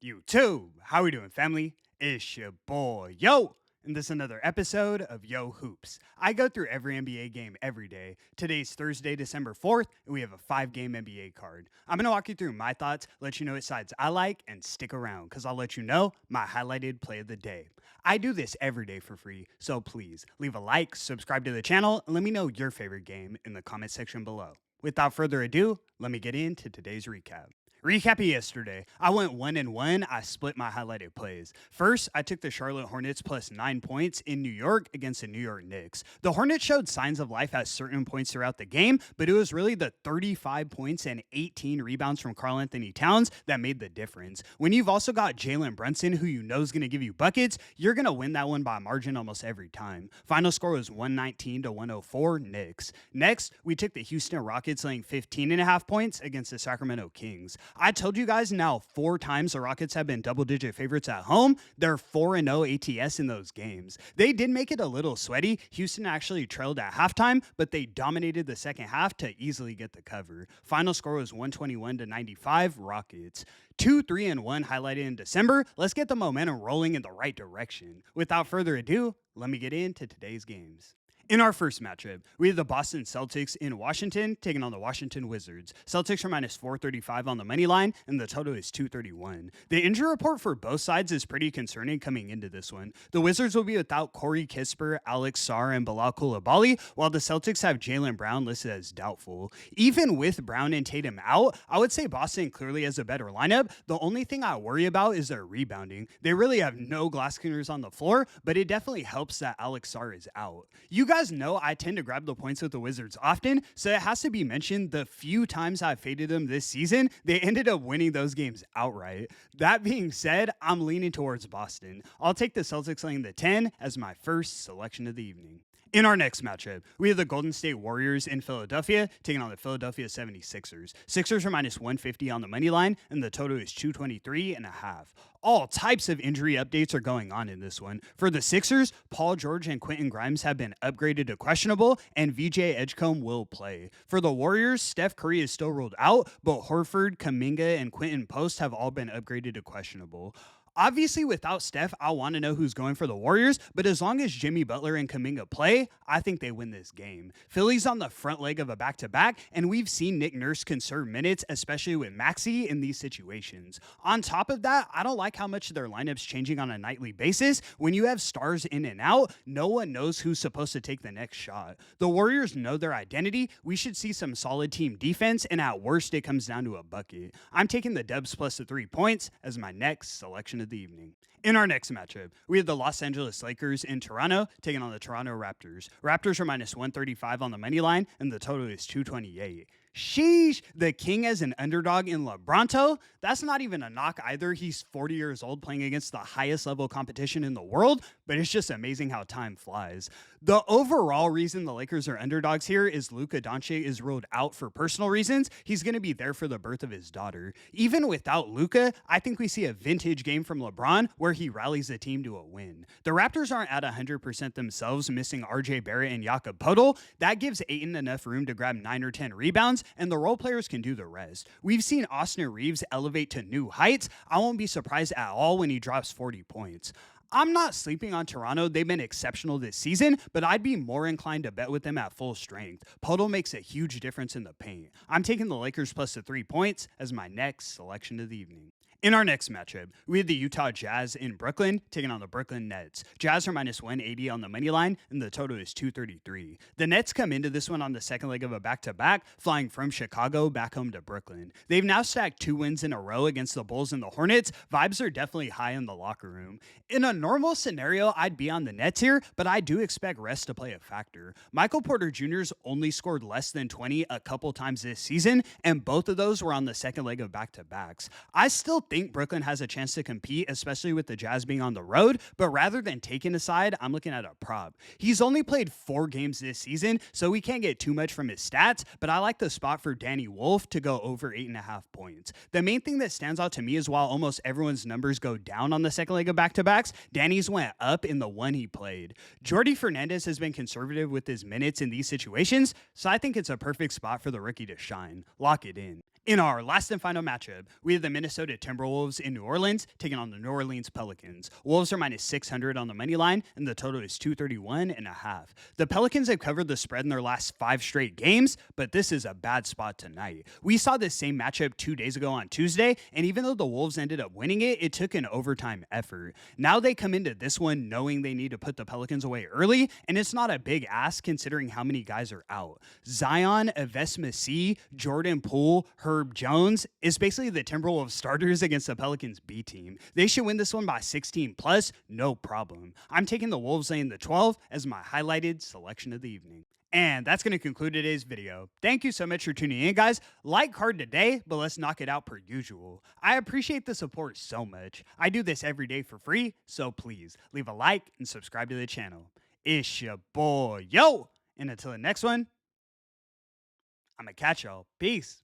YouTube, how we doing, family? It's your boy, Yo, and this is another episode of YoHoops. I go through every NBA game every day. Today's Thursday, December 4th, and we have a 5-game NBA card. I'm going to walk you through my thoughts, let you know what sides I like, and stick around, because I'll let you know my highlighted play of the day. I do this every day for free, so please leave a like, subscribe to the channel, and let me know your favorite game in the comment section below. Without further ado, let me get into today's recap. Recapping yesterday, I went 1-1. I split my highlighted plays. First, I took the Charlotte Hornets plus 9 points in New York against the New York Knicks. The Hornets showed signs of life at certain points throughout the game, but it was really the 35 points and 18 rebounds from Karl-Anthony Towns that made the difference. When you've also got Jalen Brunson, who you know is going to give you buckets, you're going to win that one by a margin almost every time. Final score was 119-104 Knicks. Next, we took the Houston Rockets laying 15.5 points against the Sacramento Kings. I told you guys now 4 times the Rockets have been double-digit favorites at home. They're 4-0 ATS in those games. They did make it a little sweaty. Houston actually trailed at halftime, but they dominated the second half to easily get the cover. Final score was 121-95 Rockets. 2-3-1 highlighted in December. Let's get the momentum rolling in the right direction. Without further ado, let me get into today's games. In our first matchup, we have the Boston Celtics in Washington taking on the Washington Wizards. Celtics are minus 435 on the money line, and the total is 231. The injury report for both sides is pretty concerning coming into this one. The Wizards will be without Corey Kispert, Alex Sarr, and Bilal Coulibaly, while the Celtics have Jaylen Brown listed as doubtful. Even with Brown and Tatum out, I would say Boston clearly has a better lineup. The only thing I worry about is their rebounding. They really have no glass cleaners on the floor, but it definitely helps that Alex Sarr is out. You guys know I tend to grab the points with the Wizards often, so it has to be mentioned the few times I've faded them this season, they ended up winning those games outright. That being said, I'm leaning towards Boston. I'll take the Celtics laying the 10 as my first selection of the evening. In our next matchup, we have the Golden State Warriors in Philadelphia taking on the Philadelphia 76ers. Sixers are minus 150 on the money line, and the total is 223.5. All types of injury updates are going on in this one. For the Sixers, Paul George and Quentin Grimes have been upgraded to questionable, and VJ Edgecombe will play. For the Warriors, Steph Curry is still ruled out, but Horford, Kuminga, and Quentin Post have all been upgraded to questionable. Obviously, without Steph, I want to know who's going for the Warriors, but as long as Jimmy Butler and Kuminga play, I think they win this game. Philly's on the front leg of a back-to-back, and we've seen Nick Nurse conserve minutes, especially with Maxey in these situations. On top of that, I don't like how much their lineup's changing on a nightly basis. When you have stars in and out, no one knows who's supposed to take the next shot. The Warriors know their identity. We should see some solid team defense, and at worst, it comes down to a bucket. I'm taking the Dubs plus the 3 points as my next selection of the evening. In our next matchup, we have the Los Angeles Lakers in Toronto taking on the Toronto Raptors. Raptors are minus 135 on the money line, and the total is 228. Sheesh, the king as an underdog in LeBronto? That's not even a knock either. He's 40 years old playing against the highest level competition in the world, but it's just amazing how time flies. The overall reason the Lakers are underdogs here is Luka Doncic is ruled out for personal reasons. He's going to be there for the birth of his daughter. Even without Luka, I think we see a vintage game from LeBron where he rallies the team to a win. The Raptors aren't at 100% themselves, missing RJ Barrett and Jakob Poeltl. That gives Ayton enough room to grab 9 or 10 rebounds, and the role players can do the rest. We've seen Austin Reeves elevate to new heights. I won't be surprised at all when he drops 40 points. I'm not sleeping on Toronto. They've been exceptional this season, but I'd be more inclined to bet with them at full strength. Poeltl makes a huge difference in the paint. I'm taking the Lakers plus the 3 points as my next selection of the evening. In our next matchup, we have the Utah Jazz in Brooklyn taking on the Brooklyn Nets. Jazz are minus 180 on the money line, and the total is 233. The Nets come into this one on the second leg of a back-to-back, flying from Chicago back home to Brooklyn. They've now stacked 2 wins in a row against the Bulls and the Hornets. Vibes are definitely high in the locker room. In a normal scenario, I'd be on the Nets here, but I do expect rest to play a factor. Michael Porter Jr.'s only scored less than 20 a couple times this season, and both of those were on the second leg of back-to-backs. I still think Brooklyn has a chance to compete, especially with the Jazz being on the road, but rather than taking a side, I'm looking at a prop. He's only played 4 games this season, so we can't get too much from his stats, but I like the spot for Danny Wolf to go over 8.5 points. The main thing that stands out to me is while almost everyone's numbers go down on the second leg of back-to-backs, Danny's went up in the one he played. Jordy Fernandez has been conservative with his minutes in these situations, so I think it's a perfect spot for the rookie to shine. Lock it in. In our last and final matchup, we have the Minnesota Timberwolves in New Orleans taking on the New Orleans Pelicans. Wolves are minus 600 on the money line, and the total is 231.5. The Pelicans have covered the spread in their last 5 straight games, but this is a bad spot tonight. We saw this same matchup 2 days ago on Tuesday, and even though the Wolves ended up winning it, it took an overtime effort. Now they come into this one knowing they need to put the Pelicans away early, and it's not a big ask considering how many guys are out. Zion, Aves Messi, Jordan Poole, Herb Jones is basically the Timberwolves starters against the Pelicans B team. They should win this one by 16 plus, no problem. I'm taking the Wolves laying the 12 as my highlighted selection of the evening. And that's going to conclude today's video. Thank you so much for tuning in, guys. Like hard today, but let's knock it out per usual. I appreciate the support so much. I do this every day for free, so please leave a like and subscribe to the channel. It's your boy, Yo! And until the next one, I'm going to catch y'all. Peace.